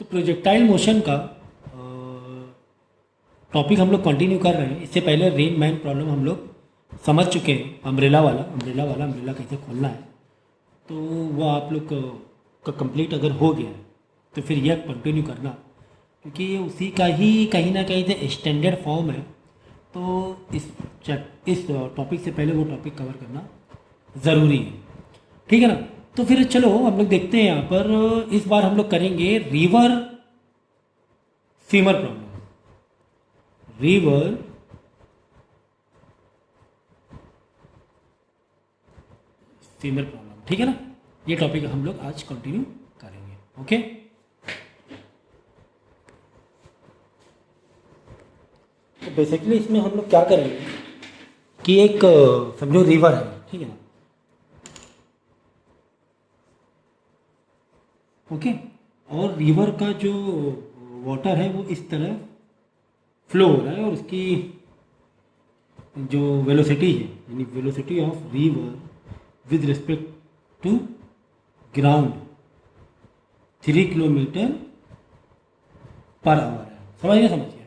तो projectile motion का topic हम लोग कंटिन्यू कर रहे हैं। इससे पहले रेन मैन प्रॉब्लम हम लोग समझ चुके हैं, अम्ब्रेला कैसे खोलना है। तो वो आप लोग का कंप्लीट अगर हो गया है तो फिर यह कंटिन्यू करना, क्योंकि ये उसी का ही कहीं ना कहीं से स्टैंडर्ड फॉर्म है। तो इस टॉपिक से पहले वो टॉपिक कवर करना ज़रूरी है, ठीक है ना। तो फिर चलो हम लोग देखते हैं यहाँ पर। इस बार हम लोग करेंगे river seamer problem. River seamer problem, ठीक है ना। ये टॉपिक हम लोग आज कंटिन्यू करेंगे, ओके। तो बेसिकली इसमें हम लोग क्या करेंगे कि एक समझो रिवर है, ठीक है ना, ओके। और रिवर का जो वाटर है वो इस तरह फ्लो हो रहा है, और उसकी जो वेलोसिटी है, यानी velocity of river with respect to ground 3 kilometre per hour है। समझिए,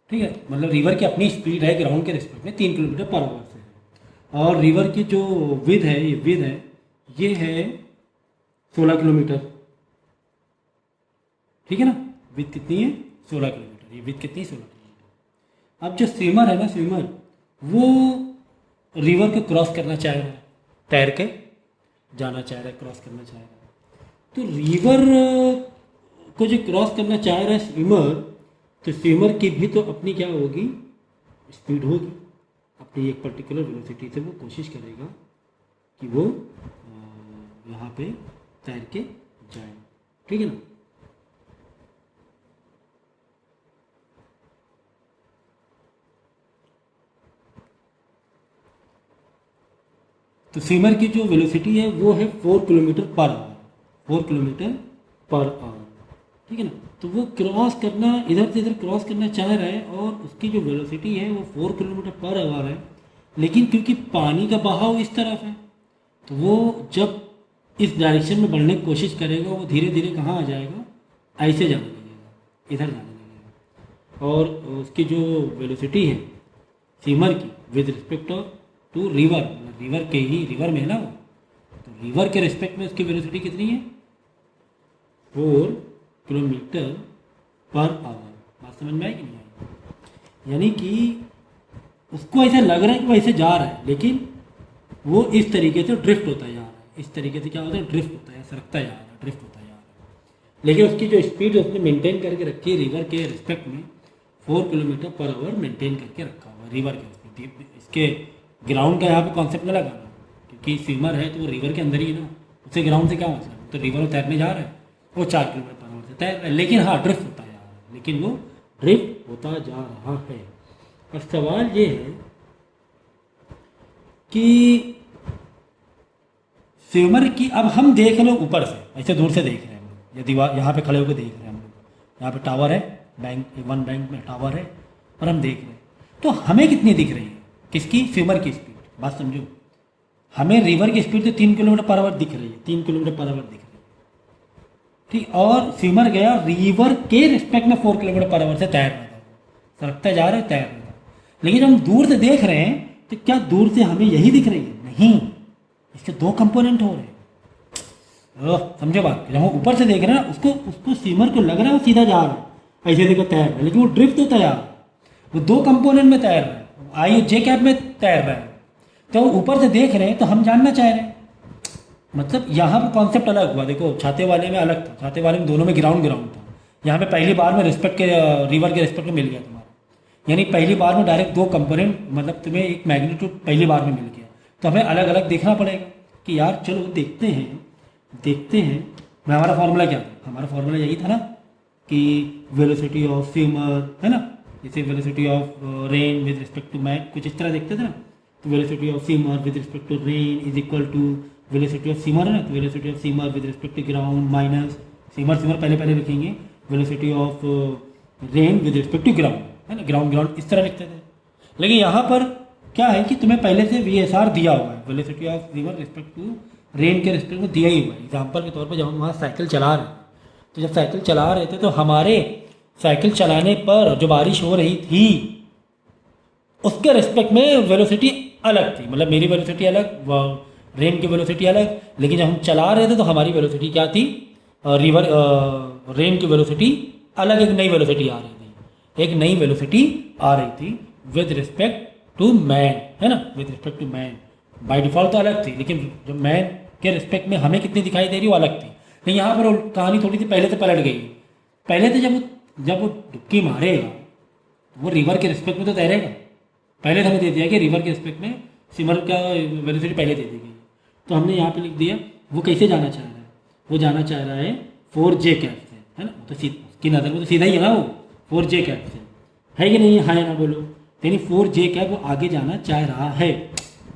ठीक है। मतलब रिवर की अपनी स्पीड है ग्राउंड के रिस्पेक्ट में 3 किलोमीटर पर आवर से है। और रिवर की जो विद है, ये है 16 किलोमीटर, ठीक है ना। विद कितनी है? 16 किलोमीटर। ये विद कितनी? 16 किलोमीटर। अब जो स्विमर है ना, स्विमर वो रिवर को क्रॉस करना चाह रहा है, तैर के जाना चाह रहा है, क्रॉस करना चाह रहा है। तो रिवर को जो क्रॉस करना चाह रहा है स्विमर, तो स्विमर की भी तो अपनी क्या होगी? स्पीड होगी। अपनी एक पर्टिकुलर वेलोसिटी से वो कोशिश करेगा कि वो यहाँ पे तैर के जाए, ठीक है ना। तो स्विमर की जो वेलोसिटी है वो है 4 kilometre per our, 4 kilometre per our, ठीक है ना। तो वो क्रॉस करना, इधर से इधर क्रॉस करना चाह रहा है, और उसकी जो वेलोसिटी है वो 4 किलोमीटर पर आवर है। लेकिन क्योंकि पानी का बहाव इस तरफ है, तो वो जब इस डायरेक्शन में बढ़ने की कोशिश करेगा, वो धीरे धीरे कहाँ आ जाएगा? ऐसे जाने लगेगा, इधर जाने लगेगा। और उसकी जो वेलोसिटी है स्विमर की with respect to river, river के ही रिवर में है ना वो, तो रिवर के रिस्पेक्ट में उसकी वेलोसिटी कितनी है? 4 किलोमीटर पर आवर। बात समझ में आई कि नहीं आई? यानी कि उसको ऐसा लग रहा है कि वो ऐसे जा रहा है, लेकिन वो इस तरीके से ड्रिफ्ट होता जा रहा है। इस तरीके से क्या होता है? ड्रिफ्ट होता है, सरकता जा रहा है, ड्रिफ्ट होता जा रहा है। लेकिन उसकी जो स्पीड उसने मेंटेन करके रखी है रिवर के रिस्पेक्ट में, 4 किलोमीटर पर आवर मेंटेन करके रखा हुआ है रिवर के रिस्पेक्ट। इसके ग्राउंड का यहाँ पे कॉन्सेप्ट न लगाना, क्योंकि स्विमर है तो वो रिवर के अंदर ही है ना, उससे ग्राउंड से क्या मतलब? तो रिवर में तैरने जा रहा है, वो 4 किलोमीटर पर आवर से तैर रहा है, लेकिन हाँ ड्रिफ्ट होता जा रहा है, लेकिन वो ड्रिफ्ट होता जा रहा है। और सवाल ये है कि स्विमर की, अब हम देख लो ऊपर से, ऐसे दूर से देख रहे हैं हम लोग, ये दीवार यहाँ पे खड़े होकर देख रहे हैं हम लोग, यहाँ पे टावर है, वन बैंक में टावर है, और हम देख रहे हैं। तो हमें कितनी दिख रही है? किसकी? स्विमर की स्पीड। बात समझो, हमें रिवर की स्पीड तो 3 किलोमीटर पर आवर दिख रही है, 3 किलोमीटर पर आवर दिख रही है, ठीक। और स्विमर गया रिवर के रिस्पेक्ट में 4 किलोमीटर पर आवर से तैर रहा था, सरकता जा रहा है, तैर रहा था। लेकिन हम दूर से देख रहे हैं, तो क्या दूर से हमें यही दिख रही है? नहीं, इसके 2 कंपोनेंट हो रहे हैं। समझो बात। जब हम ऊपर से देख रहे हैं ना, उसको स्विमर को लग रहा है वो सीधा जा रहा है, ऐसे देखो तैर रहा है, लेकिन वो ड्रिफ्ट होता जा रहा है, वो 2 कंपोनेंट में तैर रहा है, आई जे कैप में तैर रहा है। तो ऊपर से देख रहे हैं, तो हम जानना चाह रहे हैं, मतलब यहाँ पर कॉन्सेप्ट अलग हुआ। देखो छाते वाले में अलग था, छाते वाले में दोनों में ग्राउंड था। यहाँ पे पहली बार में रिस्पेक्ट के रिवर के रिस्पेक्ट में मिल गया तुम्हारा, यानी पहली बार में डायरेक्ट 2 कंपोनेंट, मतलब तुम्हें एक मैग्नीट्यूड पहली बार में मिल गया। तो हमें अलग अलग देखना पड़ेगा कि यार चलो देखते हैं। हमारा फॉर्मूला क्या था? हमारा फॉर्मूला यही था ना कि वेलोसिटी ऑफ स्विमर, है ना, जैसे velocity of rain with respect to mac, कुछ इस तरह देखते थे ना। तो velocity of swimmer with respect to rain is equal to velocity of swimmer, है ना, तो velocity of swimmer with respect to ground minus swimmer पहले लिखेंगे, velocity of rain with respect to ground, है ना, ग्राउंड इस तरह लिखते थे। लेकिन यहाँ पर क्या है कि तुम्हें पहले से VSR दिया हुआ है, velocity of river respect to rain के रिस्पेक्ट में दिया ही हुआ है। एग्जाम्पल के तौर पर जब हम वहाँ साइकिल चला रहे हैं, तो जब साइकिल चला रहे थे तो हमारे साइकिल चलाने पर जो बारिश हो रही थी उसके रिस्पेक्ट में वेलोसिटी अलग थी, मतलब मेरी वेलोसिटी अलग, रेन की वेलोसिटी अलग, लेकिन जब हम चला रहे थे तो हमारी वेलोसिटी क्या थी, रेन की वेलोसिटी अलग, एक नई वेलोसिटी आ रही थी, एक नई वेलोसिटी आ रही थी विद रिस्पेक्ट टू मैन, है ना, with respect to man. By default तो अलग थी, लेकिन जो मैन के रिस्पेक्ट में हमें कितनी दिखाई दे रही वो अलग थी। लेकिन यहाँ पर कहानी थोड़ी सी पहले से पलट गई। पहले तो जब वो डुबकी मारेगा तो वो रिवर के रिस्पेक्ट में तो तैरेगा। पहले तो हमें दे दिया कि रिवर के रिस्पेक्ट में सिमर का वेलोसिटी पहले दे दी गई, तो हमने यहाँ पे लिख दिया वो कैसे जाना चाह रहा है, वो जाना चाह रहा है 4J कैप से, है ना, तो उसकी नज़र में तो सीधा ही है ना, वो 4J कैप से है कि नहीं, हाँ ना बोलो, यानी 4J कैप वो आगे जाना चाह रहा है,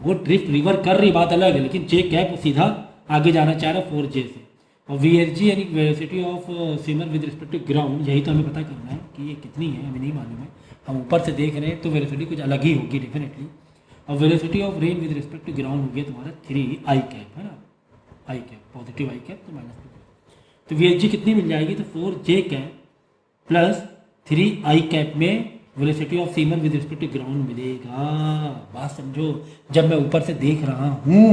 वो ड्रिफ्ट रिवर कर रही बात अलग है, लेकिन J कैप वो सीधा आगे जाना चाह रहा है 4J से। और VSG यानी velocity of swimmer with respect to ground, यही तो हमें पता करना है कि ये कितनी है, हमें नहीं मालूम है, हम ऊपर से देख रहे हैं तो वेलोसिटी कुछ अलग ही होगी डेफिनेटली। और velocity of rain with respect to ground हो गया तुम्हारा 3I कैप, है ना, I cap, positive I cap तो -2, तो VSG कितनी मिल जाएगी, तो 4J cap plus 3I cap में velocity of swimmer with respect to ground मिलेगा। बात समझो, जब मैं ऊपर से देख रहा हूँ,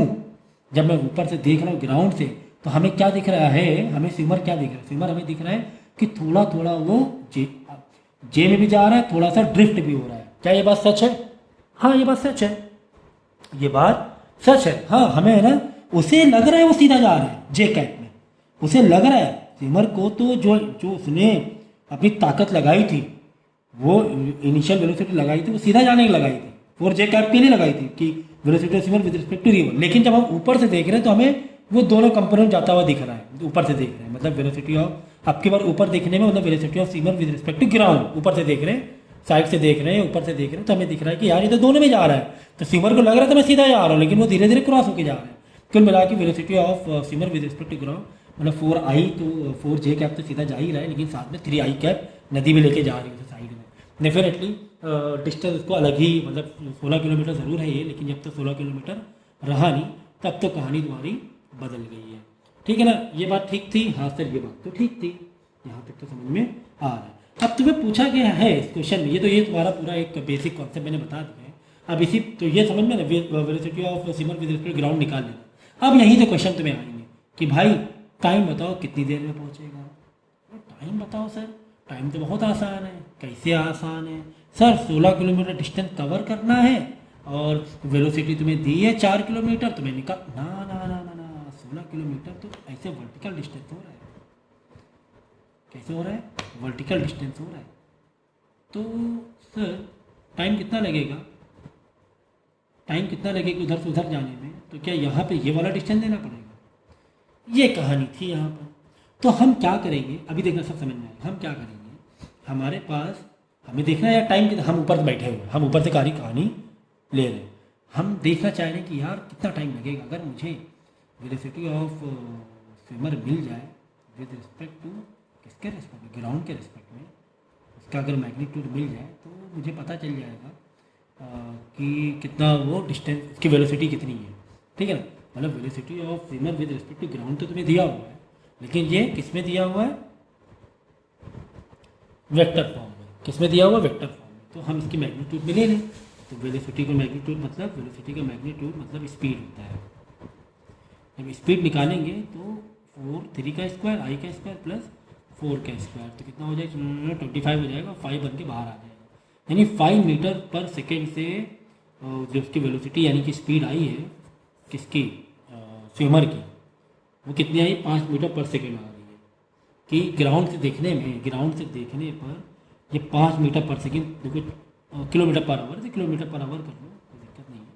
जब मैं ऊपर से देख रहा हूँ ग्राउंड से, तो हमें क्या दिख रहा है, हमें स्विमर क्या दिख रहा है, स्विमर हमें दिख रहा है कि थोड़ा थोड़ा वो जे में भी जा रहा है, थोड़ा सा ड्रिफ्ट भी हो रहा है। क्या ये बात सच है? हाँ ये बात सच है, ये बात सच है। हाँ हमें है ना, उसे लग रहा है वो सीधा जा रहा है जे कैप में, उसे लग रहा है स्विमर को, तो जो जो उसने अपनी ताकत लगाई थी, वो इनिशियल वेलोसिटी लगाई थी, वो सीधा जाने की लगाई थी, 4J कैप के लिए लगाई थी कि velocity of swimmer with respect to river. लेकिन जब हम ऊपर से देख रहे हैं तो हमें वो दोनों कंपोनेंट जाता हुआ दिख रहा है, ऊपर से देख रहे हैं, मतलब वेलोसिटी ऑफ, आपकी बार ऊपर देखने में मतलब velocity of swimmer with respect to ground, ऊपर से देख रहे हैं, साइड से देख रहे हैं, ऊपर से देख रहे हैं, तो हमें दिख रहा है कि यार ये तो दोनों में जा रहा है। तो स्विमर को लग रहा था मैं सीधा जा रहा हूँ, लेकिन वो धीरे धीरे क्रॉस होकर जा रहा है। कुल मिला के velocity of swimmer with respect to ground मतलब 4I, तो 4J कैप तो सीधा जा ही रहा है, लेकिन साथ में 3I कैप नदी में लेके जा रही है साइड में। डेफिनेटली डिस्टेंस उसको अलग ही, मतलब 16 किलोमीटर ज़रूर है ये, लेकिन जब तक 16 किलोमीटर रहा नहीं तब तो कहानी तुम्हारी बदल गई है। ठीक है ना, ये बात ठीक थी, हाँ सर ये बात तो ठीक थी, यहाँ तक तो समझ में आ रहा है। अब तुम्हें पूछा गया है इस क्वेश्चन में, ये तुम्हारा पूरा एक बेसिक कॉन्सेप्ट मैंने बता दिया है। अब इसी तो ये समझ में ना, velocity of swimmer with respect to ground निकाल लेना। अब यहीं से क्वेश्चन तुम्हें आएंगे कि भाई टाइम बताओ कितनी देर में पहुँचेगा। टाइम बताओ सर, टाइम तो बहुत आसान है। कैसे आसान है सर? 16 किलोमीटर डिस्टेंस कवर करना है और वेलोसिटी तुम्हें दी है 4 किलोमीटर, तुम्हें निकाल, ना ना ना ना ना 16 किलोमीटर तो ऐसे वर्टिकल डिस्टेंस हो रहा है। कैसे हो रहा है? वर्टिकल डिस्टेंस हो रहा है। तो सर टाइम कितना लगेगा, टाइम कितना लगेगा उधर से उधर जाने में? तो क्या यहाँ पे ये वाला डिस्टेंस देना पड़ेगा? ये कहानी थी यहाँ पर। तो हम क्या करेंगे, अभी देखना सब समझ में आएगा। हम क्या करेंगे, हमारे पास हमें देखना है यार टाइम कितना, हम ऊपर बैठे हुए, हम ऊपर से कहानी ले रहे हैं, हम देखना चाह रहे हैं कि यार कितना टाइम लगेगा। अगर मुझे वेलोसिटी ऑफ स्विमर मिल जाए विद रिस्पेक्ट टू, किसके रिस्पेक्ट में, ग्राउंड के रिस्पेक्ट में, उसका अगर मैग्नीट्यूड मिल जाए तो मुझे पता चल जाएगा कि कितना वो डिस्टेंस, उसकी वेलोसिटी कितनी है। ठीक है ना, मतलब velocity of swimmer with respect to ground तो तुम्हें दिया हुआ है, लेकिन ये किस में दिया हुआ है? वेक्टर फॉर्म में। किस में दिया हुआ? वेक्टर फॉर्म में। तो हम इसकी मैग्नीट्यूड में ले लें, तो वेलोसिटी का मैग्नीट्यूड मतलब, वेलोसिटी का मैग्नीट्यूड मतलब स्पीड होता है। जब स्पीड निकालेंगे तो 3 का स्क्वायर, I का स्क्वायर प्लस 4 का स्क्वायर, तो कितना हो जाएगा? 25 हो जाएगा, 5 बन के बाहर आ जाएगा। यानी 5 मीटर पर सेकेंड से जो उसकी वेलोसिटी यानी कि स्पीड आई है किसकी, स्विमर की, वो कितनी आई? 5 मीटर पर सेकेंड आ रही है। कि ग्राउंड से देखने में, ग्राउंड से देखने पर ये 5 मीटर पर सेकेंड, देखो किलोमीटर पर आवर, तो किलोमीटर पर आवर कर लो, कोई दिक्कत नहीं है।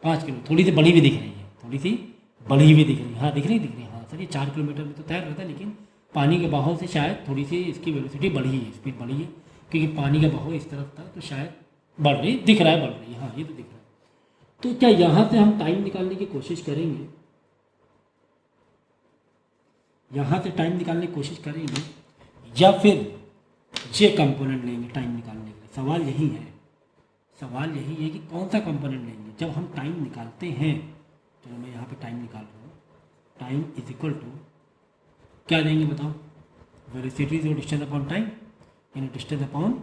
5 किलो, थोड़ी सी बड़ी भी दिख रही है, थोड़ी सी बड़ी भी दिख रही है, हाँ दिख रही हाँ सर, ये 4 किलोमीटर में तो तैर रहा था, लेकिन पानी के बहाव से शायद थोड़ी सी इसकी वेलोसिटी बढ़ी है, स्पीड बढ़ी है, क्योंकि पानी का बहाव इस तरफ था तो शायद बढ़ रही, दिख रहा है बढ़ रही है, हाँ ये तो दिख रहा है। तो क्या यहाँ से हम टाइम निकालने की कोशिश करेंगे, यहाँ से टाइम निकालने की कोशिश करेंगे, या फिर ये कंपोनेंट लेंगे टाइम निकालने के लिए? सवाल यही है, सवाल यही है कि कौन सा कंपोनेंट लेंगे। जब हम टाइम निकालते हैं, तो मैं यहाँ पे टाइम निकाल रहा हूँ, टाइम इज इक्वल टू क्या देंगे बताओ? Velocity is distance upon time, यानी डिस्टेंस अपॉन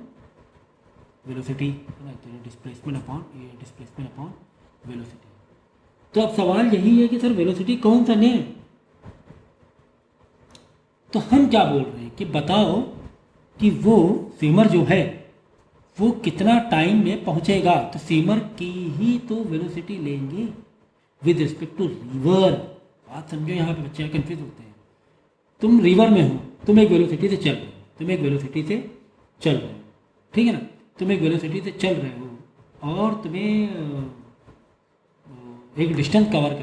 वेलोसिटी है ना, तो डिस्प्लेसमेंट अपॉन वेलोसिटी। तो अब सवाल यही है कि सर वेलोसिटी कौन सा नेम, तो हम क्या बोल रहे हैं कि बताओ कि वो स्विमर जो है वो कितना टाइम में पहुंचेगा, तो स्विमर की ही तो वेलोसिटी लेंगे विद रिस्पेक्ट टू रिवर। बात समझो, यहाँ पे बच्चे कंफ्यूज होते हैं। तुम रिवर में हो, तुम एक वेलोसिटी से चल रहे हो, ठीक है ना, तुम एक वेलोसिटी से चल रहे हो और तुम्हें एक डिस्टेंस कवर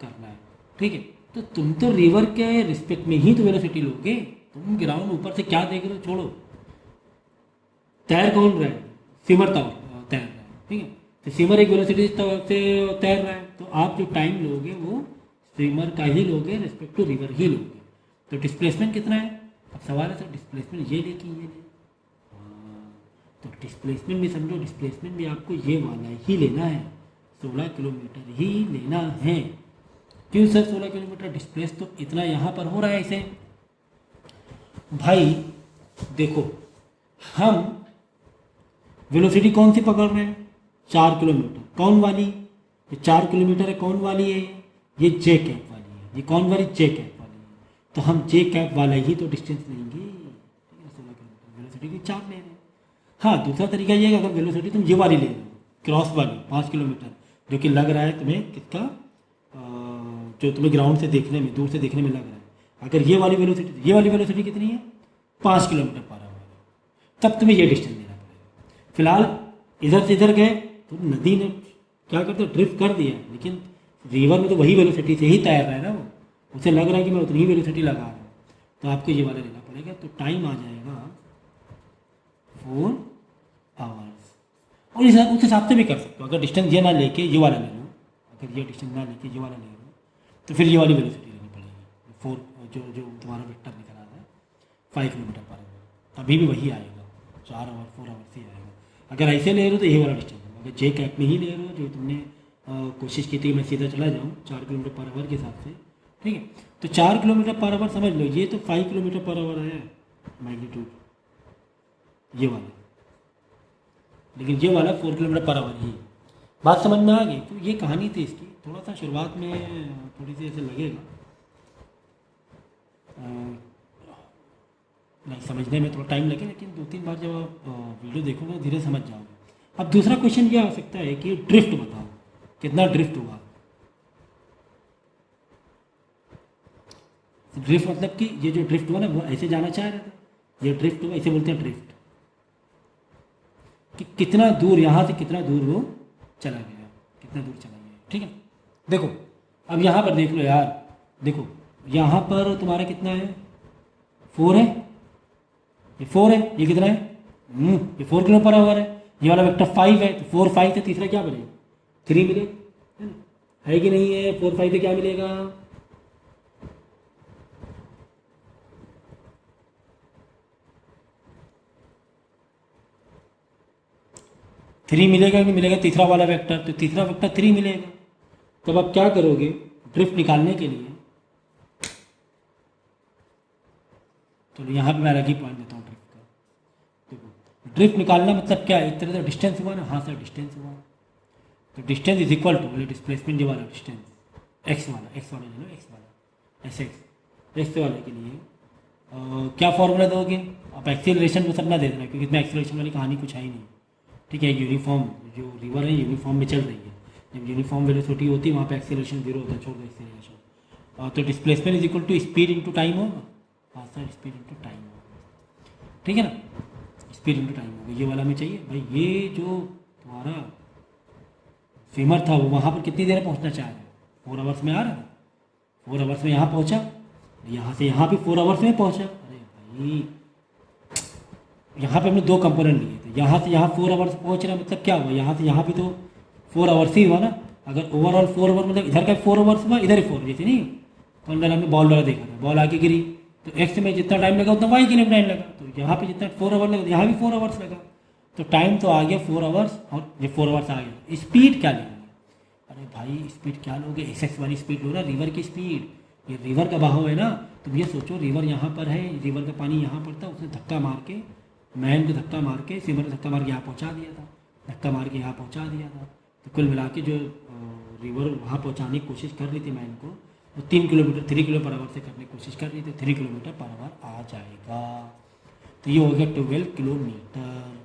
करना है, ठीक है। तो तुम तो रिवर के रिस्पेक्ट में ही तो वेलोसिटी लोगे। तुम ग्राउंड ऊपर से क्या देख रहे हो, छोड़ो, तैर कौन रहा है, स्विमर तैर रहा है, ठीक है। तो स्विमर एक वेलोसिटी से तैर रहा है, तो आप जो टाइम लोगे वो स्विमर का ही लोगे, रिस्पेक्ट टू रिवर ही लोगे। तो डिस्प्लेसमेंट कितना है, अब सवाल है सर डिस्प्लेसमेंट ये लेके ये ले, तो डिस्प्लेसमेंट भी समझो, डिस्प्लेसमेंट भी आपको ये वाला ही लेना है, 16 किलोमीटर ही लेना है। क्यों सर 16 किलोमीटर, डिस्प्लेस तो इतना यहाँ पर हो रहा है इसे। भाई देखो, हम वेलोसिटी कौन सी पकड़ रहे हैं, 4 किलोमीटर, कौन वाली, ये 4 किलोमीटर है, कौन वाली है, ये जे कैप वाली है, ये कौन वाली, जे कैप वाली है। तो हम जे कैप वाला ही तो डिस्टेंस लेंगे, 16 किलोमीटर वेलोसिटी की 4 ले रहे हैं। हाँ, दूसरा तरीका ये है, अगर वेलोसिटी तुम ये वाली ले रहे हो, क्रॉस वाली 5 किलोमीटर, जो कि लग रहा है तुम्हें किसका, जो तुम्हें ग्राउंड से देखने में, दूर से देखने में लग रहा है, अगर ये वाली वेलोसिटी कितनी है, 5 किलोमीटर पर आवर, तब तुम्हें ये डिस्टेंस लेना पड़ेगा। फिलहाल इधर से इधर गए तो नदी ने क्या करते, ड्रिफ्ट कर दिया, लेकिन रिवर में तो वही वेलोसिटी से ही तैर रहा है ना, वो उसे लग रहा है कि मैं उतनी ही वेलोसिटी लगा रहा हूँ, तो आपको ये वाला लेना पड़ेगा। तो टाइम आ जाएगा 4 आवर्स। और उस हिसाब से भी कर सकते हो, अगर डिस्टेंस ये ना लेके ये वाला ले लो, अगर ये डिस्टेंस ना लेके ये वाला ले लो, तो फिर ये वाली वेलोसिटी लेनी पड़ेगी, 4 जो तुम्हारा वेक्टर निकल आ रहा है 5 किलोमीटर पर आवर, अभी भी वही आएगा, 4 आवर 4 आवर से आएगा। अगर ऐसे ले रहे हो तो ये वाला डिस्टेंस, अगर जे कैप में ही ले रहे हो, जो तुमने कोशिश की थी मैं सीधा चला जाऊँ 4 किलोमीटर पर आवर के हिसाब से, ठीक है। तो 4 किलोमीटर पर आवर समझ लो, ये तो 5 किलोमीटर पर आवर है मैग्नीट्यूड, ये वाला, लेकिन ये वाला 4 किलोमीटर पर आवर ही। बात समझ में आ गई। तो ये कहानी थी इसकी, थोड़ा सा शुरुआत में थोड़ी सी ऐसे लगेगा, नहीं समझने में थोड़ा टाइम लगे, लेकिन 2-3 बार जब आप वीडियो देखोगे धीरे समझ जाओगे। अब दूसरा क्वेश्चन ये आ सकता है कि ड्रिफ्ट बताओ, कितना ड्रिफ्ट होगा। ड्रिफ्ट मतलब कि ये जो ड्रिफ्ट हुआ ना, वो ऐसे जाना चाह रहा था, ये ड्रिफ्ट हुआ, इसे बोलते हैं ड्रिफ्ट, कि कितना दूर, यहाँ से कितना दूर वो चला गया, कितना दूर चला गया, ठीक है। देखो अब यहाँ पर देख लो यार, देखो यहाँ पर तुम्हारा कितना है, 4 है, ये 4 है, ये कितना है, ये 4 किलोमीटर पर आवर है, ये वाला वेक्टर 5 है, तो 4 5 से तीसरा क्या बनेगा, 3 मिलेगा, है ना, है कि नहीं है, 4 5 से क्या मिलेगा, 3 मिलेगा कि मिलेगा, तीसरा वाला वेक्टर, तो तीसरा वेक्टर 3 मिलेगा। तब आप क्या करोगे, ड्रिफ्ट निकालने के लिए, तो यहाँ पे मैं अलग ही पॉइंट देता हूँ ड्रिफ्ट का। देखो ड्रिफ्ट निकालना मतलब क्या है, एक तरह से डिस्टेंस हुआ ना, हाँ सर डिस्टेंस हुआ, तो डिस्टेंस इज इक्वल टू, बोले डिस्प्लेसमेंट जो वाला डिस्टेंस, एक्स वाला ले लो, एक्स वाला, एक्स वाले के लिए क्या फॉर्मूला दोगे आप, एक्सीलरेशन को सब ना दे देना, क्योंकि इसमें एक्सीलरेशन वाली कहानी कुछ है ही नहीं, ठीक है। यूनिफॉर्म जो रिवर है यूनिफॉर्म में चल रही है, जब यूनिफॉर्म वेलोसिटी होती है वहाँ पे एक्सीलरेशन 0 होता है, छोड़ दो एक्सीलरेशन। तो displacement is equal to speed into time होगा, हाँ सर स्पीड इंटू टाइम होगा, ठीक है ना, स्पीड इंटू टाइम होगा। ये वाला में चाहिए भाई, ये जो तुम्हारा स्विमर था वो वहाँ पर कितनी देर में पहुँचना चाह रहा है, 4 आवर्स में आ रहा था, 4 आवर्स में यहाँ पहुँचा, यहाँ से यहाँ भी 4 आवर्स में पहुँचा। अरे भाई यहाँ पे हमने 2 कंपोनेंट लिए थे, यहाँ से यहाँ 4 आवर्स पहुँच रहा, मतलब क्या हुआ, यहाँ से यहाँ भी तो 4 आवर्स ही हुआ ना। अगर ओवरऑल 4 आवर मतलब इधर का 4 आवर्स हुआ, इधर ही 4, जैसे नहीं कौन वाला हमने बॉल वाला देखा था, बॉल आके गिरी तो एक्स में जितना टाइम लगा उतना वाई के लिए टाइम लगा, तो यहाँ पे जितना 4 आवर लगा यहाँ भी 4 आवर्स लगा, तो टाइम तो आ गया 4 आवर्स, और ये 4 आवर्स आ गया। स्पीड क्या लेंगे, अरे भाई स्पीड क्या लोगे, एक्स वाली स्पीड लो ना, रिवर की स्पीड, ये रिवर का बहाव है ना। तुम ये सोचो रिवर यहाँ पर है, रिवर का पानी यहाँ पर था, उसने धक्का मार के मैन को धक्का मार के सिमर को धक्का मार के यहाँ पहुँचा दिया था, धक्का मार के यहाँ पहुँचा दिया था। तो कुल मिला के जो रिवर वहाँ पहुँचाने की कोशिश कर रही थी मैन को, वो 3 किलोमीटर 3 किलो पर आवर से करने की कोशिश कर रही थी, 3 किलोमीटर पर आवर आ जाएगा। तो ये हो गया 12 किलोमीटर।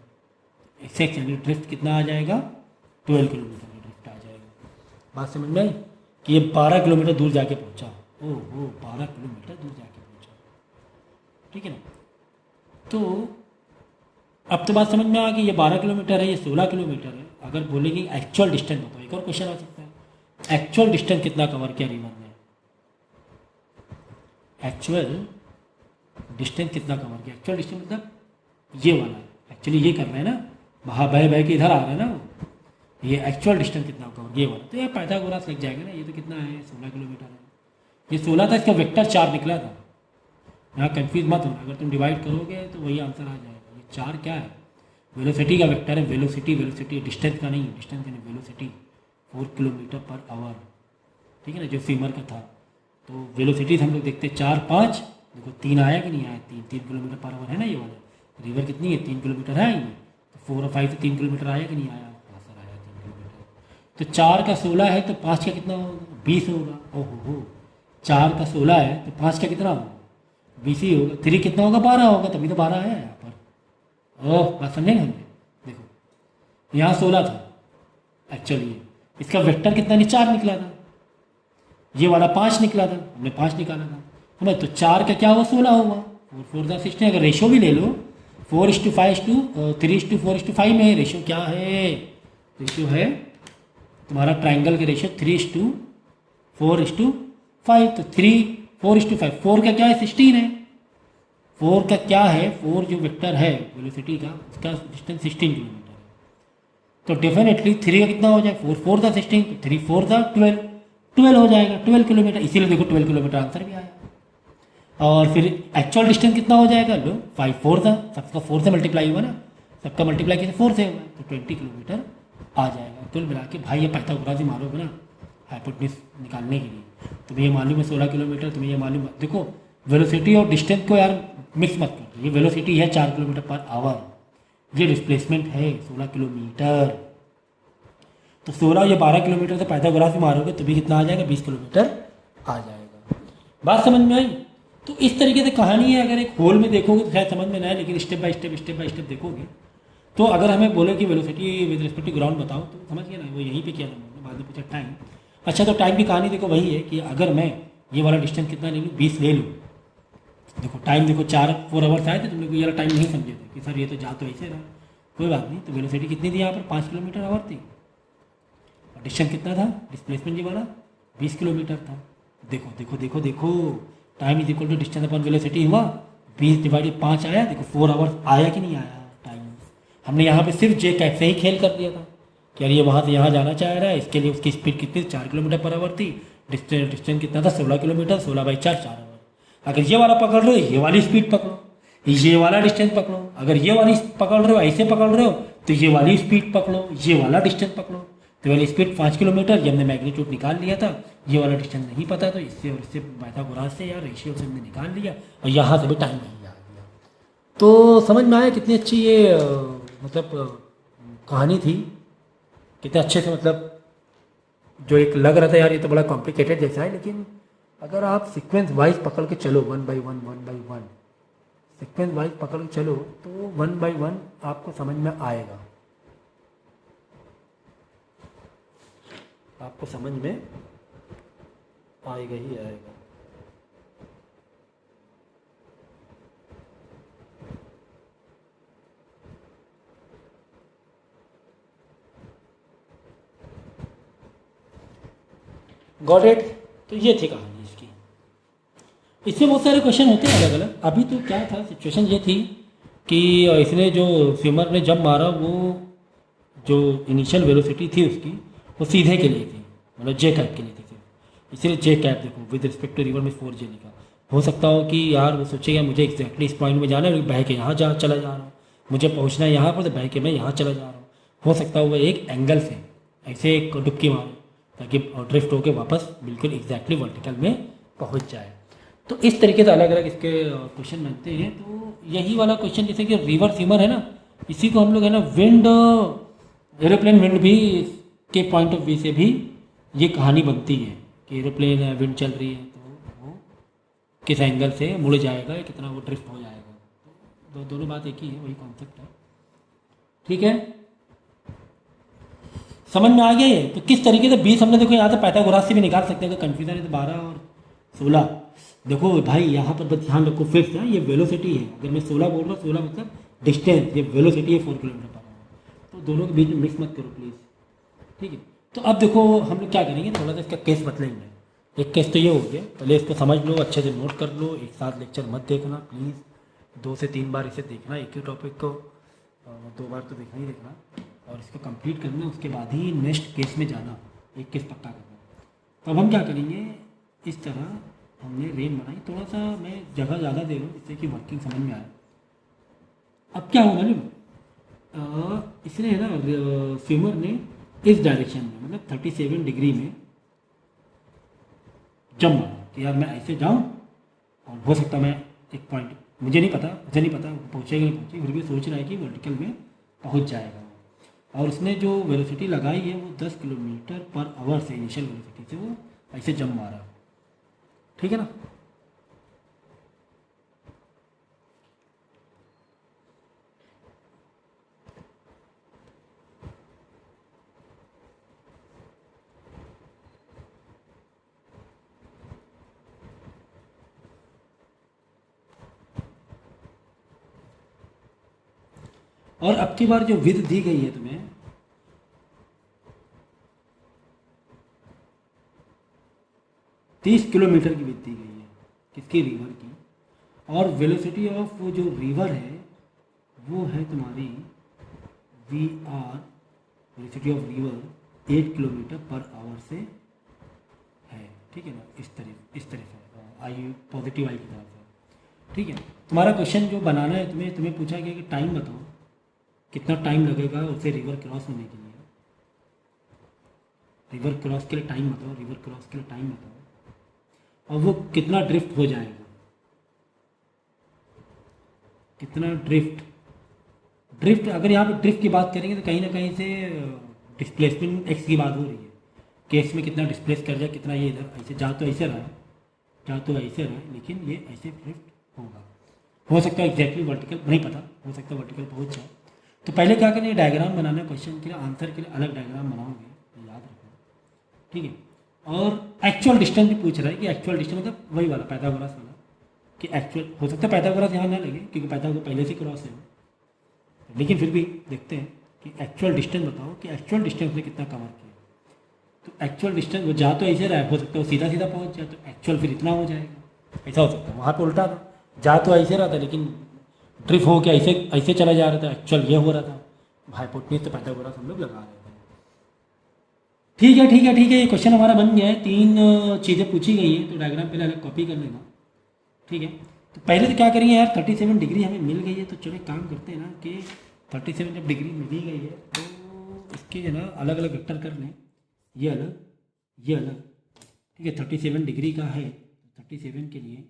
इससे ड्रिफ्ट कितना आ जाएगा, 12 किलोमीटर का ड्रिफ्ट आ जाएगा। बात समझ में आई कि ये 12 किलोमीटर दूर जाके पहुँचा। ओहो 12 किलोमीटर दूर जाके पहुँचा, ठीक है ना। तो अब तो बात समझ में आ गई, ये 12 किलोमीटर है, ये 16 किलोमीटर है। अगर बोलेंगे एक्चुअल डिस्टेंस बताओ, एक और क्वेश्चन आ सकता है, एक्चुअल डिस्टेंस कितना कवर किया रिवर ने, एक्चुअल डिस्टेंस कितना कवर किया। एक्चुअल डिस्टेंस मतलब ये वाला, एक्चुअली ये कर रहे हैं ना, बहा बह के इधर आ रहा है ना वो, ये एक्चुअल डिस्टेंस कितना कवर ये वाला। तो ये पाइथागोरस लग जाएगा ना, ये तो कितना है 16 किलोमीटर है, ये 16 था, इसका वेक्टर 4 निकला था। यहाँ कंफ्यूज मत होना, अगर तुम डिवाइड करोगे तो वही आंसर आ जाएगा। ये 4 क्या है, वेलोसिटी का वेक्टर है, वेलोसिटी डिस्टेंस का नहीं, डिस्टेंस का नहीं, वेलोसिटी 4 किलोमीटर पर आवर, ठीक है ना, जो फीमर का था। तो वेलोसिटी हम लोग देखते 4 5, देखो 3 आया कि नहीं आया, 3 किलोमीटर पर आवर है ना ये वाला। रिवर कितनी है, 3 किलोमीटर है ये, तो 4 और 5 से 3 किलोमीटर आया कि नहीं आया, आंसर आया 3 किलोमीटर। तो 4 का 16 है तो 5 का कितना होगा, 20 होगा। ओहो 4 का 16 है तो 5 का कितना होगा, 20 ही होगा। 3 कितना होगा, 12 होगा, तभी तो 12 आया यहाँ पर। ओह बात समझे ना हमने, देखो यहाँ 16 था एक्चुअली, इसका वेक्टर कितना नहीं 4 निकला था, ये वाला 5 निकला था, हमने 5 निकाला था समझ। तो 4 का क्या हुआ, 16 हुआ। 4 4 16, अगर रेशो भी ले लो 4:5:3:4:5 में रेशो क्या है, रेशो है तुम्हारा ट्राइंगल के रेशो 3:4:5। तो 4:5, 4 का क्या है 16 है, 4 का क्या है, 4 जो वेक्टर है वेलोसिटी का, उसका डिस्टेंस 16 किलोमीटर है। तो डेफिनेटली 3 का कितना हो जाए, 4 4 था 16, तो 3 4 था 12 हो जाएगा, 12 किलोमीटर। इसीलिए देखो 12 किलोमीटर आंसर भी आया। और फिर एक्चुअल डिस्टेंस कितना हो जाएगा, लो 5 4 था, सबका 4 से मल्टीप्लाई हुआ ना, सबका मल्टीप्लाई किसी 4 से हुआ, तो 20 किलोमीटर आ जाएगा। कुल मिला के भाई ये पाइथागोरस ही मारोगे ना हाइपोटेन्यूज निकालने के लिए, तुम्हें ये मालूम है 16 किलोमीटर, तुम्हें ये मालूम है। देखो वेलोसिटी और डिस्टेंस को यार मिक्स मत करो, ये वेलोसिटी है 4 किलोमीटर पर आवर, ये डिस्प्लेसमेंट है 16 किलोमीटर। तो 16 या 12 किलोमीटर से पाइथागोरस ही मारोगे तो भी कितना आ जाएगा, 20 किलोमीटर आ जाएगा। बात समझ में आई। तो इस तरीके से कहानी है, अगर एक होल में देखोगे तो शायद समझ में ना आए, लेकिन स्टेप बाय स्टेप देखोगे तो अगर हमें बोले कि velocity with respect to ground बताओ तो समझ गया ना, वो यहीं पे किया था मैंने, बाद में पूछा टाइम। अच्छा तो टाइम की कहानी देखो वही है कि अगर मैं ये वाला डिस्टेंस कितना ले लूँ, 20 ले लूँ, देखो टाइम देखो 4 आवर्स आए थे, तुम लोग ये वाला टाइम नहीं समझे थे कि सर ये तो जा तो ऐसे रहा, कोई बात नहीं। तो वेलोसिटी कितनी थी यहाँ पर, 5 किलोमीटर आवर थी, और डिस्टेंस कितना था, डिस्प्लेसमेंट ये वाला 20 किलोमीटर था। देखो देखो देखो देखो time is equal to distance upon velocity हुआ, 20/5 आया। देखो 4 आवर्स आया कि नहीं आया टाइम। हमने यहाँ पे सिर्फ जे कैप से ही खेल कर दिया था कि यार ये वहाँ से यहाँ जाना चाह रहा है, इसके लिए उसकी स्पीड कितनी 4 किलोमीटर पर आवर थी, डिस्टेंस कितना था 16 किलोमीटर, 16/4 4 आवर। अगर ये वाला पकड़ रहे हो ये वाली स्पीड पकड़ो, ये वाला डिस्टेंस पकड़ो, अगर ये वाली पकड़ रहे हो ऐसे पकड़ रहे हो तो ये वाली स्पीड पकड़ो, ये वाला डिस्टेंस पकड़ो। तो वाली स्पीड 5 किलोमीटर, ये हमने मैग्नीट्यूड निकाल लिया था, ये वाला डिस्टेंस नहीं पता तो इससे और इससे पाइथागोरस से या रेशियो से हमने निकाल लिया, और यहाँ से भी टाइम नहीं आ गया। तो समझ में आया कितनी अच्छी ये मतलब कहानी थी, कितने अच्छे से, मतलब जो एक लग रहा था यार ये तो बड़ा कॉम्प्लिकेटेड जैसा है, लेकिन अगर आप सीक्वेंस वाइज पकड़ के चलो 1 by 1 सीक्वेंस वाइज पकड़ के चलो तो 1 by 1 आपको समझ में आएगा, आपको समझ में आएगा ही आएगा। Got it. तो ये थी कहानी इसकी। इसमें बहुत सारे क्वेश्चन होते हैं अलग अलग। अभी तो क्या था, सिचुएशन ये थी कि इसने जो स्विमर ने जब मारा वो जो इनिशियल वेलोसिटी थी उसकी वो सीधे के लिए थी, मतलब जे कैप के लिए थी, इसीलिए जे कैप देखो विद रिस्पेक्ट टू रिवर में 4J लिखा। हो सकता हो कि यार वो सोचेगा मुझे एक्जैक्टली इस पॉइंट में जाना है, बह के यहाँ चला जा रहा हूँ, मुझे पहुँचना है यहाँ पर तो बह के मैं यहाँ चला जा रहा हूँ। हो सकता है वो एक एंगल से ऐसे एक डुबकी मारे ताकि ड्रिफ्ट होकर वापस बिल्कुल एग्जैक्टली वर्टिकल में पहुंच जाए। तो इस तरीके से अलग अलग इसके क्वेश्चन बनते हैं। तो यही वाला क्वेश्चन जैसे कि रिवर स्विमर है ना, इसी को हम लोग है ना विंड, एरोप्लेन विंड भी के पॉइंट ऑफ व्यू से भी ये कहानी बनती है कि एरोप्लेन है, विंड चल रही है तो वो किस एंगल से मुड़ जाएगा या कितना वो ड्रिफ्ट हो जाएगा। तो दोनों बात एक ही है, वही कॉन्सेप्ट है। ठीक है, समझ में आ गया ये। तो किस तरीके से 20 हमने देखो यहाँ से पाइथागोरस से भी निकाल सकते हैं, अगर कन्फ्यूजन है तो 12 और 16। देखो भाई यहाँ पर बस ध्यान रखो फिर से, ये वेलोसिटी है, अगर मैं 16 बोल रहा हूँ, 16 मतलब डिस्टेंस, ये वेलोसिटी है 4 किलोमीटर पर आवर। तो दोनों के बीच में मिक्स मत करो प्लीज़, ठीक है। तो अब देखो हम लोग क्या करेंगे, थोड़ा सा इसका केस बतलेंगे। एक केस तो ये हो गया, पहले इसको समझ लो, अच्छे से नोट कर लो, एक साथ लेक्चर मत देखना प्लीज़, 2 से 3 बार इसे देखना, एक ही टॉपिक को 2 बार तो देखना ही देखना, और इसको कंप्लीट करना, उसके बाद ही नेक्स्ट केस में जाना, एक केस पक्का करना। तो अब हम क्या करेंगे, इस तरह हमने रेन बनाई, थोड़ा सा मैं जगह ज़्यादा दे रहा हूँ जिससे कि वर्किंग समझ में आए। अब क्या होगा ना, इसने है ना स्विमर ने इस डायरेक्शन में मतलब 37 डिग्री में जंप मारा कि यार मैं ऐसे जाऊँ, और हो सकता मैं एक पॉइंट, मुझे नहीं पता पहुँचेगा नहीं पहुँचेगा, फिर भी सोच रहा है कि वर्टिकल में पहुँच जाएगा। और उसने जो वेलोसिटी लगाई है वो 10 किलोमीटर पर आवर से, इनिशियल वेलोसिटी से वो ऐसे जंप मारा, ठीक है ना। और अब की बार जो विड्थ दी गई है तुम्हें, तीस किलोमीटर की विड्थ दी गई है, किसकी, रिवर की। और वेलोसिटी ऑफ वो जो रिवर है वो है तुम्हारी V R, velocity of river 8 kilometre per hour से है, ठीक है ना। इस तरह से आई पॉजिटिव आई की तरफ से, ठीक है। तुम्हारा क्वेश्चन जो बनाना है, तुम्हें पूछा गया कि टाइम बताओ, कितना टाइम लगेगा उसे रिवर क्रॉस होने के लिए, रिवर क्रॉस के लिए टाइम बताओ, रिवर क्रॉस के लिए टाइम बताओ, और वो कितना ड्रिफ्ट हो जाएगा, कितना ड्रिफ्ट। अगर यहाँ पे ड्रिफ्ट की बात करेंगे तो कहीं ना कहीं से डिस्प्लेसमेंट एक्स की बात हो रही है कि एक्स में कितना डिस्प्लेस कर जाए, कितना ये इधर ऐसे जा तो ऐसे रहा है, लेकिन ये ऐसे ड्रिफ्ट होगा। हो सकता है एग्जैक्टली वर्टिकल, नहीं पता, हो सकता है वर्टिकल पहुँच जाए। तो पहले क्या करें, डायग्राम बनाना है क्वेश्चन के लिए, आंसर के लिए अलग डायग्राम बनाओगे तो याद रखो, ठीक है। और एक्चुअल डिस्टेंस भी पूछ रहा है कि एक्चुअल डिस्टेंस मतलब वही वाला पाइथागोरस वाला, कि एक्चुअल, हो सकता है पाइथागोरस यहाँ ना लगे क्योंकि पाइथागोरस पहले से क्रॉस है, लेकिन फिर भी देखते हैं कि एक्चुअल डिस्टेंस बताओ कि एक्चुअल डिस्टेंस ने कितना कवर किया। तो एक्चुअल डिस्टेंस वो जा तो ऐसे रहा है, हो सकता है वो सीधा पहुँच जाए, तो एक्चुअल फिर इतना हो जाएगा, ऐसा हो सकता है। वहाँ पर उल्टा था, जा तो ऐसे रहा था लेकिन ड्रिफ्ट हो के ऐसे चला जा रहा था, एक्चुअल ये हो रहा था। हाइपोटेन्यूज तो पाइथागोरस हम लोग लगा रहे थे। ठीक है, ये क्वेश्चन हमारा बन गया है, 3 चीज़ें पूछी गई हैं, तो डायग्राम पहले अलग कॉपी कर लेना, ठीक है। तो पहले तो क्या करेंगे यार, 37 डिग्री हमें मिल गई है, तो चलो एक काम करते हैं ना कि 37 जब डिग्री मिली गई है तो इसके जो ना अलग अलग वेक्टर कर लें, ये अलग, ये अलग, ठीक है। 37 डिग्री का है, 37 के लिए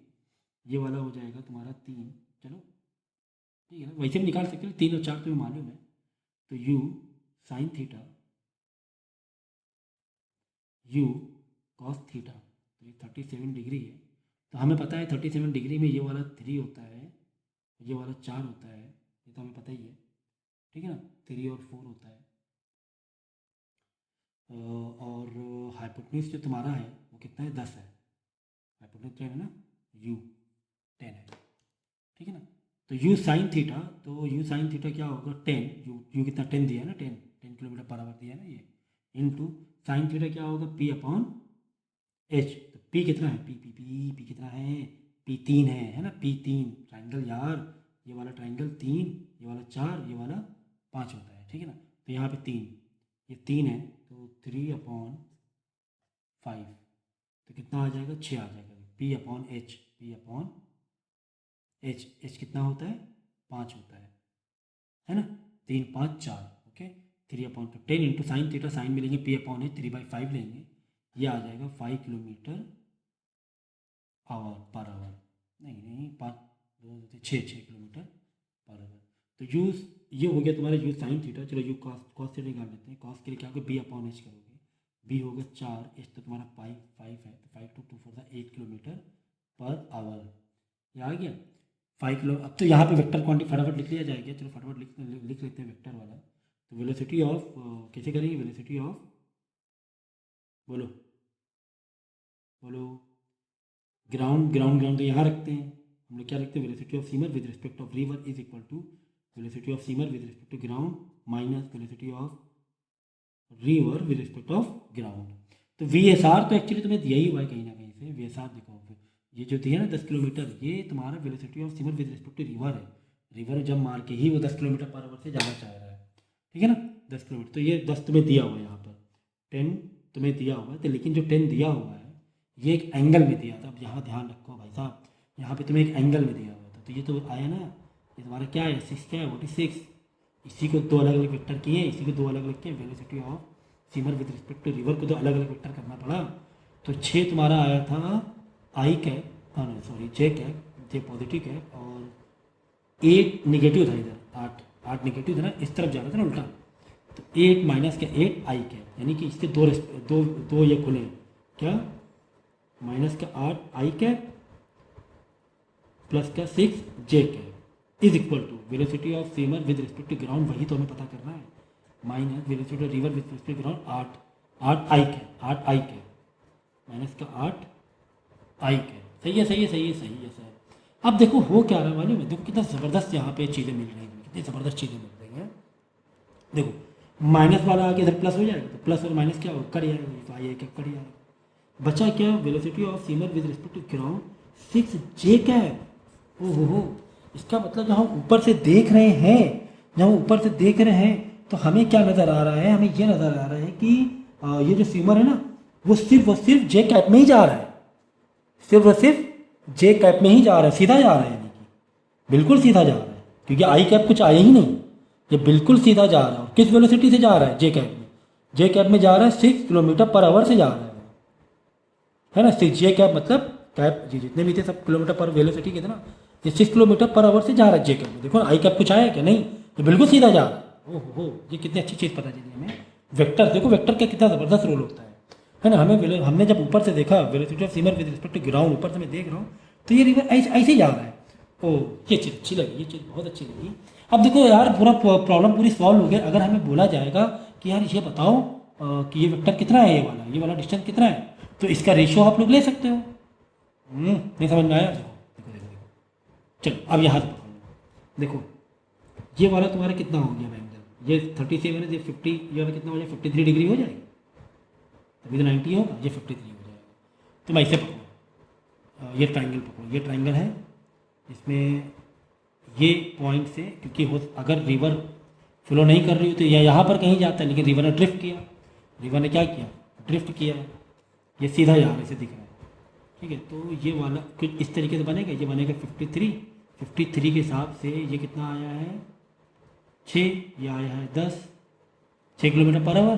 ये वाला हो जाएगा तुम्हारा 3, चलो ठीक है ना, वैसे भी निकाल सकते हो, 3 और 4 तुम्हें मालूम है। तो u sine theta, u cos theta, तो ये 37 डिग्री है। तो हमें पता है 37 डिग्री में ये वाला 3 होता है, ये वाला 4 होता है, ये तो हमें पता ही है, ठीक है ना। 3 और 4 होता है। और हाइपोटेन्यूज जो तुम्हारा है वो कितना है, 10 है, हाइपोटेन्यूज 10 है ना, u 10 है, ठीक है ना। तो u साइन थीटा, तो u साइन थीटा क्या होगा, 10, u कितना 10 दिया है ना, 10 किलोमीटर पर आवर दिया है ना ये, इनटू साइन थीटा क्या होगा, p अपॉन h। तो p कितना है, p कितना है, p 3 है ना, p 3 ट्राइंगल यार, ये वाला ट्राइंगल 3, ये वाला 4, ये वाला 5 होता है, ठीक है ना। तो यहाँ पे 3, ये 3 है, तो 3 अपॉन 5, तो कितना आ जाएगा, 6 आ जाएगा। p upon h, p upon h कितना होता है, 5 होता है ना, 3 5 4, okay. 3 upon 10 into sine theta, sine में लेंगे p अपॉन h, 3/5 लेंगे, ये आ जाएगा 5 किलोमीटर आवर पर आवर, नहीं 6 किलोमीटर पर आवर। तो यू ये हो गया तुम्हारा यू साइन थीटा। चलो यू कॉस थीटा निकाल लेते हैं। कॉस के लिए क्या होगा, बी अपॉन एच करोगे, बी होगा 4, एच तो तुम्हारा पाई 5 है, तो 5 to 2 4 8 किलोमीटर पर आवर। ये आ गया 5 किलो। अब तो यहाँ पे वेक्टर क्वांटिटी फटाफट लिख लिया जाएगा। चलो फटाफट लिख लेते हैं वेक्टर वाला। तो वेलोसिटी ऑफ कैसे करेंगे, वेलोसिटी ऑफ बोलो बोलो ग्राउंड तो यहाँ रखते हैं हम लोग, क्या लिखते हैं, velocity of swimmer with respect of river is equal to velocity of swimmer with respect to ground minus velocity of river with respect of ground. तो वी एस आर तो एक्चुअली तुम्हें दिया ही हुआ है कहीं ना कहीं से। वी एस आर देखो ये जो दिया ना 10 किलोमीटर, ये तुम्हारा velocity of swimmer with respect to river है। रिवर जब मार के ही वो 10 किलोमीटर पर आवर से जाना चाह रहा है, ठीक है ना, 10 किलोमीटर। तो ये 10 तुम्हें दिया हुआ है, यहाँ पर 10 तुम्हें दिया हुआ है। तो लेकिन जो 10 दिया हुआ है ये एक एंगल में दिया था। अब यहाँ ध्यान रखो भाई साहब, यहाँ पे तुम्हें एक एंगल में दिया हुआ था। तो ये तो आया ना, ये तुम्हारा क्या है 6 क्या है, व्हाट इज 6। इसी को दो अलग अलग वेक्टर किए, इसी को दो अलग अलग किए। Velocity of swimmer with respect to river को दो अलग अलग वेक्टर करना पड़ा। तो 6 तुम्हारा आया था आई कैप, हाँ सॉरी जे कैप, जे पॉजिटिव कैप, और 8 निगेटिव था इधर, 8 निगेटिव था ना, इस तरफ जा रहा था ना उल्टा। तो 8 माइनस क्या 8 आई कैप, यानी कि इसके दो ये खुले क्या, माइनस का 8 आई कैप प्लस का 6 j cap is equal to velocity of swimmer with respect to ground, वही तो हमें पता करना है, minus velocity of river with respect to ground 8 i cap minus का 8 आई कैप। सही है सर। अब देखो हो क्या रहा है मालूम है, देखो कितना ज़बरदस्त यहाँ पे चीज़ें मिल रही हैं, कितनी ज़बरदस्त चीज़ें मिल रही हैं। देखो माइनस वाला आके इधर प्लस हो जाएगा, तो प्लस और माइनस क्या हो कट जाएगा, तो आई कैप कट जाएगा। बचा क्या, velocity of swimmer with respect to ground 6 j cap. ओहो, इसका मतलब जब हम ऊपर से देख रहे हैं, तो हमें क्या नज़र आ रहा है, हमें ये नज़र आ रहा है कि ये जो सीमर है ना वो सिर्फ जे कैप में ही जा रहा है, सिर्फ जे कैप में ही जा रहा है, सीधा जा रहा है, यानी कि बिल्कुल सीधा जा रहा है, क्योंकि आई कैप कुछ आया ही नहीं, ये बिल्कुल सीधा जा रहा है। किस वेलोसिटी से जा रहा है, जे कैप में जा रहा है 6 किलोमीटर पर आवर से जा रहा है ना। 6 जे कैप मतलब कैप जी जितने भी थे सब किलोमीटर पर वेलोसिटी के थे ना, ये 6 किलोमीटर पर आवर से जा रहा है जे कैप में। देखो आई कैप कुछ आया क्या, नहीं, ये बिल्कुल सीधा जा रहा है। ओहो, ये कितनी अच्छी चीज़ पता चली हमें। वेक्टर देखो, वेक्टर का कितना ज़बरदस्त रोल होता है ना। हमने जब ऊपर से देखा velocity of swimmer with respect to ground, ऊपर से मैं देख रहा हूँ तो ये रिवर ऐसे ही जा रहा है। ओह, ये चीज़ अच्छी लगी, ये चीज़ बहुत अच्छी लगी। अब देखो यार, पूरा प्रॉब्लम पूरी सॉल्व हो गया। अगर हमें बोला जाएगा कि यार ये बताओ कि ये वेक्टर कितना है, ये वाला डिस्टेंस कितना है, तो इसका रेशियो आप लोग ले सकते हो। नहीं समझ में आया, देखो चलो अब यहाँ से पकड़ लो। देखो ये वाला तुम्हारा कितना हो गया एंगल, ये 37 है, ये 50, ये वाला कितना हो जाएगा 53 डिग्री हो जाएगी, तभी तो 90 होगा, ये 53 हो जाएगा। तुम ऐसे पकड़ो, ये ट्राइंगल पकड़ो, ये ट्राइंगल है, इसमें ये पॉइंट से, क्योंकि अगर रिवर फ्लो नहीं कर रही हो तो यह यहाँ पर कहीं जाता है, लेकिन रिवर ने ड्रिफ्ट किया, रिवर ने क्या किया, ड्रिफ्ट किया, ये सीधा यहाँ से दिख रहा है, ठीक है। तो ये वाला कुछ इस तरीके से बनेगा, ये बनेगा 53 के हिसाब से ये कितना आया है 6, ये आया है 6 kilometre per our,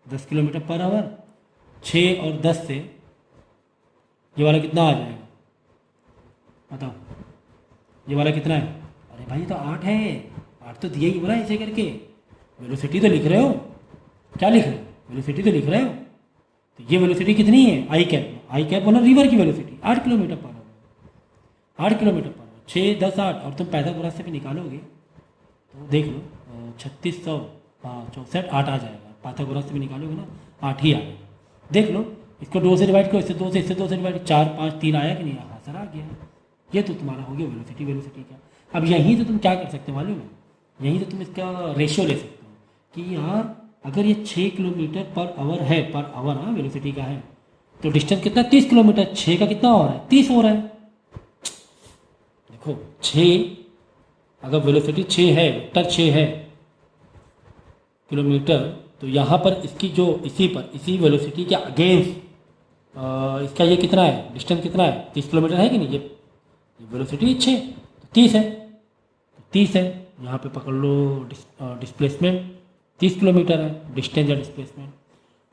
10 kilometre per our, 6 और 10 से ये वाला कितना आ जाएगा बताओ, ये वाला कितना है, अरे भाई तो 8 है, 8 तो दिया ही बोला ऐसे करके। वेलोसिटी तो लिख रहे हो, क्या लिख रहे हो, वेलोसिटी तो लिख रहे हो। तो ये वेलोसिटी कितनी है, आई कैप बोला रिवर की velocity 8 kilometre per our, 8 kilometre per our, 6 10 8, और तुम पाइथागोरस से भी निकालोगे तो देख लो 3600 64 8 आ जाएगा, पाइथागोरस से भी निकालोगे ना 8 ही आएगा। देख लो, इसको 2 से डिवाइड करो, इससे 2 से डिवाइड, 4 5 3 आया कि नहीं, हाँ सर आ गया। ये तो तुम्हारा हो गया वेलोसिटी का। अब यहीं से तुम क्या कर सकते हो मालूम है, यहीं से तुम इसका रेशियो ले सकते हो कि यार अगर ये 6 किलोमीटर पर आवर है, पर आवर हाँ वेलोसिटी का है, तो डिस्टेंस कितना 30 किलोमीटर, 6 का कितना हो रहा है 30 हो रहा है। देखो 6 अगर वेलोसिटी 6 है, वेक्टर 6 है किलोमीटर, तो यहाँ पर इसकी जो इसी वेलोसिटी के अगेंस्ट इसका ये कितना है, डिस्टेंस कितना है 30 किलोमीटर है कि नहीं, ये वेलोसिटी 6 तो 30 है, तो 30 है, यहाँ पे पकड़ लो डिस्प्लेसमेंट 30 किलोमीटर है, डिस्टेंस या डिस्प्लेसमेंट।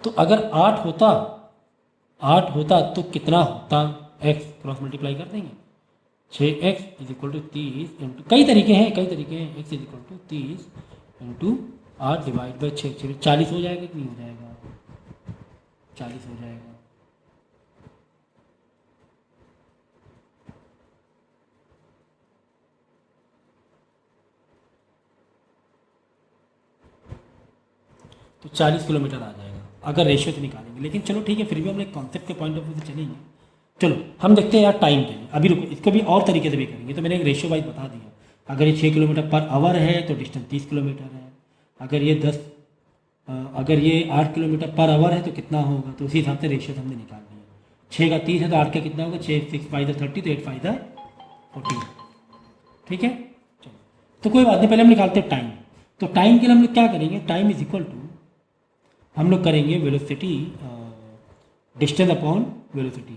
तो अगर 8 होता तो कितना होता, एक्स क्रॉस मल्टीप्लाई कर देंगे, 6x is equal to 30 into, कई तरीके हैं x is equal to 30 into 8 divide by 6, 40 हो जाएगा कि नहीं हो जाएगा, 40 हो जाएगा। तो 40 किलोमीटर आ जाएगा अगर रेशियो से निकालेंगे। लेकिन चलो ठीक है, फिर भी हम एक कॉन्सेप्ट के पॉइंट ऑफ व्यू से चलेंगे। चलो हम देखते हैं यार टाइम के लिए, अभी रुको, इसको भी और तरीके से भी करेंगे। तो मैंने एक रेशियो वाइज बता दिया, अगर ये 6 किलोमीटर पर आवर है तो डिस्टेंस 30 किलोमीटर है, अगर ये 8 किलोमीटर पर आवर है तो कितना होगा, तो उसी हिसाब से रेशियो हमने निकाल लिया। 6 का 30 है तो 8 का कितना होगा, 6 6 5 30 तो 8 5 40, ठीक है। चलो तो कोई बात नहीं, पहले हम निकालते हैं टाइम। तो टाइम के लिए हम लोग क्या करेंगे, टाइम इज इक्वल टू हम लोग करेंगे वेलोसिटी डिस्टेंस अपॉन वेलोसिटी,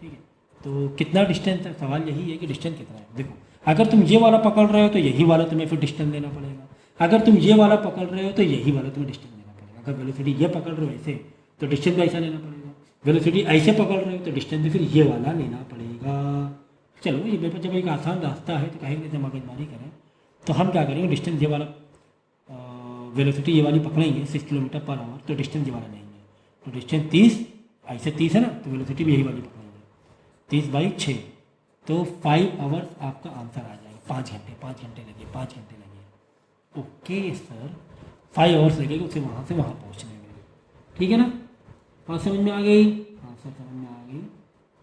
ठीक है। तो कितना डिस्टेंस है, सवाल यही है कि डिस्टेंस कितना है। देखो अगर तुम ये वाला पकड़ रहे हो तो यही वाला तुम्हें फिर डिस्टेंस लेना पड़ेगा, अगर तुम ये वाला पकड़ रहे हो तो यही वाला तुम्हें डिस्टेंस लेना पड़ेगा। अगर वेलोसिटी ये पकड़ रहे हो ऐसे तो डिस्टेंस भी ऐसा लेना पड़ेगा, वेलोसिटी ऐसे पकड़ रहे हो तो डिस्टेंस भी फिर ये वाला लेना पड़ेगा। चलो ये मेरे पास जब एक आसान रास्ता है तो कहेंगे जब मगजमारी करें, तो हम क्या करेंगे, डिस्टेंस ये वाला वेलोसिटी ये वाली पकड़ेंगे 6 किलोमीटर पर आवर, तो डिस्टेंस ये वाला लेंगे, तो डिस्टेंस 30, ऐसे 30 है ना, तो वेलोसिटी भी यही वाली पकड़ेंगे 30/6, तो 5 आवर्स आपका आंसर आ जाएगा। 5 घंटे लगे, 5 घंटे लगे। ओके सर, 5 आवर्स लगेगा उसे वहाँ से वहाँ पहुँचने में, ठीक है ना। बात समझ में आ गई, हाँ सर समझ में आ गई,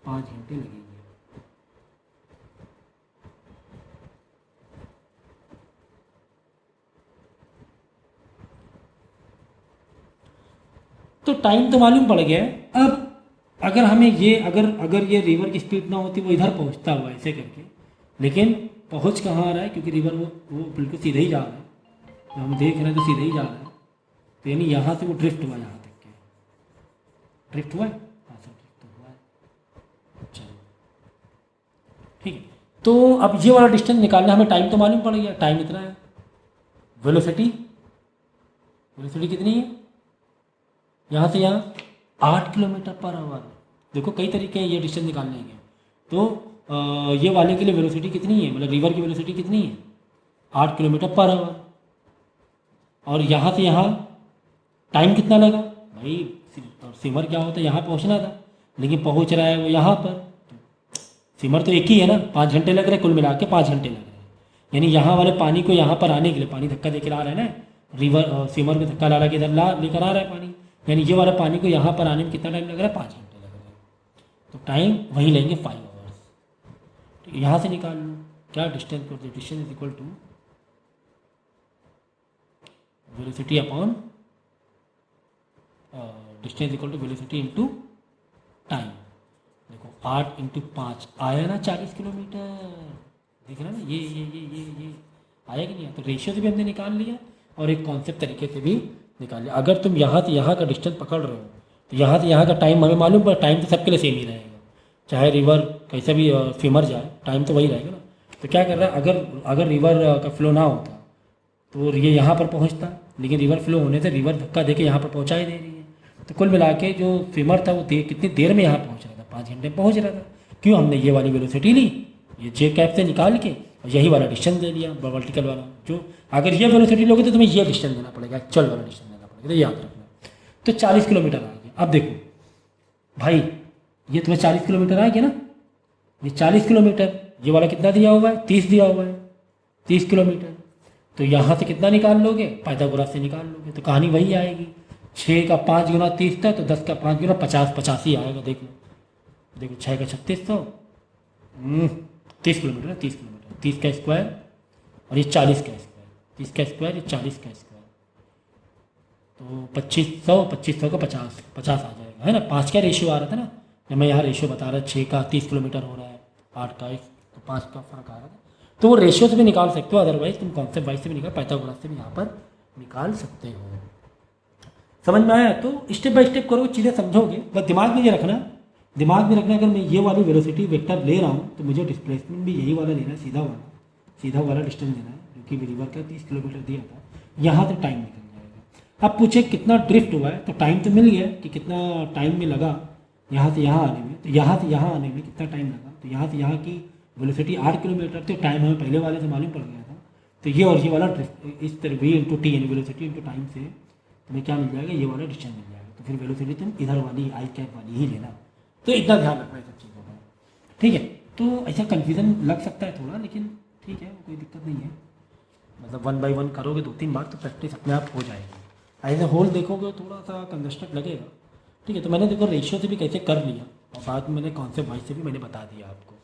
5 घंटे लगेंगे। तो टाइम तो मालूम पड़ गया है। अब अगर हमें ये अगर ये रिवर की स्पीड ना होती, वो इधर पहुंचता हुआ ऐसे करके, लेकिन पहुंच कहाँ आ रहा है, क्योंकि रिवर वो बिल्कुल सीधे ही जा रहा है, तो हम देख रहे हैं तो सीधे ही जा रहा है, तो यानी यहाँ से वो ड्रिफ्ट हुआ, यहाँ तक के ड्रिफ्ट हुआ है, हाँ सर ड्रिफ्ट हुआ है। चलो ठीक है, तो अब ये वाला डिस्टेंस निकालना, हमें टाइम तो मालूम पड़ गया, टाइम इतना है। वेलोसिटी कितनी है, यहाँ से यहाँ 8 किलोमीटर पर आवर। देखो कई तरीके हैं ये डिस्टेंस निकालने के, तो ये वाले के लिए वेलोसिटी कितनी है, मतलब रिवर की वेलोसिटी कितनी है, 8 किलोमीटर पर आवर। और यहाँ से यहाँ टाइम कितना लगा भाई, सिमर क्या होता है, यहाँ पहुँचना था, लेकिन पहुँच रहा है वो यहाँ पर, सिमर तो एक ही है ना, 5 घंटे लग रहे हैं, कुल मिला के 5 घंटे लग रहे हैं। यानी यहाँ वाले पानी को यहाँ पर आने के लिए, पानी धक्का देकर आ रहा है ना, रिवर सिमर में धक्का ला के इधर लेकर आ रहा है पानी, यानी ये वाला पानी को यहाँ पर आने में कितना टाइम लग रहा है, 5 घंटे लग रहे हैं। तो टाइम वही लेंगे 5 आवर्स। ठीक है, यहाँ से निकाल लो क्या डिस्टेंस करते, distance is equal to velocity upon distance equal to velocity into time. देखो 8 इंटू 5 आया ना 40 किलोमीटर, देख रहे ना, ये आया कि नहीं आया। तो रेशियो से भी हमने निकाल लिया और एक कॉन्सेप्ट तरीके से भी निकाल लिया। अगर तुम यहाँ से यहाँ का डिस्टेंस पकड़ रहे हो तो यहाँ से यहाँ का टाइम हमें मालूम, पर टाइम तो सबके लिए सेम ही रहेगा, चाहे रिवर कैसा भी स्विमर जाए, टाइम तो वही रहेगा ना। तो क्या कर रहा है, अगर रिवर का फ्लो ना होता तो ये यहाँ पर पहुँचता, लेकिन रिवर फ्लो होने से रिवर धक्का देके यहाँ पर पहुँचा ही दे रही है। तो कुल मिला के जो स्विमर था वो कितनी देर में यहाँ पहुँच रहा था, 5 घंटे में पहुँच रहा था। क्यों, हमने ये वाली वेलोसिटी ली, ये जे कैप से निकाल के और यही वाला डिस्टेंस दे दिया, वर्टिकल वाला। जो अगर ये वेलोसिटी लोगे तो तुम्हें ये डिस्टेंस देना पड़ेगा, एक्चुअल वाला डिस्टेंस देना पड़ेगा, तो याद रखना। तो 40 किलोमीटर आ गया। अब देखो भाई, ये तुम्हें 40 किलोमीटर आ गया ना, ये 40 किलोमीटर, ये वाला कितना दिया हुआ है, 30 दिया हुआ है, 30 किलोमीटर। तो यहाँ से कितना निकाल लोगे, पाइथागोरस से निकाल लोगे, तो कहानी वही आएगी। 6 का 5 गुना 30 था, तो 10 का 5 गुना 50 ही आएगा। देखो 6 का 3600, 30 किलोमीटर है, 30 किलोमीटर, 30 का स्क्वायर और ये 40 का स्क्वायर, 30 का स्क्वायर, ये 40 का स्क्वायर, तो 2500 का 50 आ जाएगा, है ना। 5 का रेशियो आ रहा था ना, जब मैं यहाँ रेशियो बता रहा, 6 का 30 किलोमीटर हो रहा है, 8 का 1, तो 5 का फर्क आ रहा था। तो वो रेशियो से भी निकाल सकते हो, अदरवाइज तुम कॉन्सेप्ट वाइज से भी निकाल, पाइथागोरस से भी यहाँ पर निकाल सकते हो। समझ में आया? तो स्टेप बाय स्टेप करो, चीज़ें समझोगे। बस दिमाग में ये रखना, अगर मैं ये वाली वेलोसिटी वेक्टर ले रहा हूँ तो मुझे डिस्प्लेसमेंट भी यही वाला लेना है, सीधा वाला डिस्टेंस लेना है, जो कि रिवर का 30 किलोमीटर दिया था। यहाँ से टाइम निकल जाएगा। अब पूछे कितना ड्रिफ्ट हुआ है, तो टाइम तो मिल गया कि कितना टाइम में लगा, यहाँ से यहाँ आने में, तो यहाँ से यहाँ आने में कितना टाइम लगा, तो यहाँ से यहाँ की वेलोसिटी 8 किलोमीटर थी, टाइम हमें पहले वाले से मालूम पड़ गया था। तो ये और ये वाला इस तरह वी इंटू टी यानी वेलोसिटी इंटू टाइम से तुम्हें क्या मिल जाएगा, ये वाला डिस्टेंस मिल जाएगा। तो फिर वेलोसिटी तुम इधर वाली आई कैप वाली ही लेना। तो इतना ध्यान रखना है सब चीज़ों का, ठीक है। तो ऐसा कन्फ्यूज़न लग सकता है थोड़ा, लेकिन ठीक है, कोई दिक्कत नहीं है। मतलब 1 बाई 1 करोगे 2-3 बार तो प्रैक्टिस अपने आप हो जाएगी। एज ए होल देखोगे थोड़ा सा कंजस्टेड लगेगा, ठीक है। तो मैंने देखो रेशियो से भी कैसे कर लिया, और बाद में मैंने कॉन्सेप्ट वाइज से भी मैंने बता दिया आपको।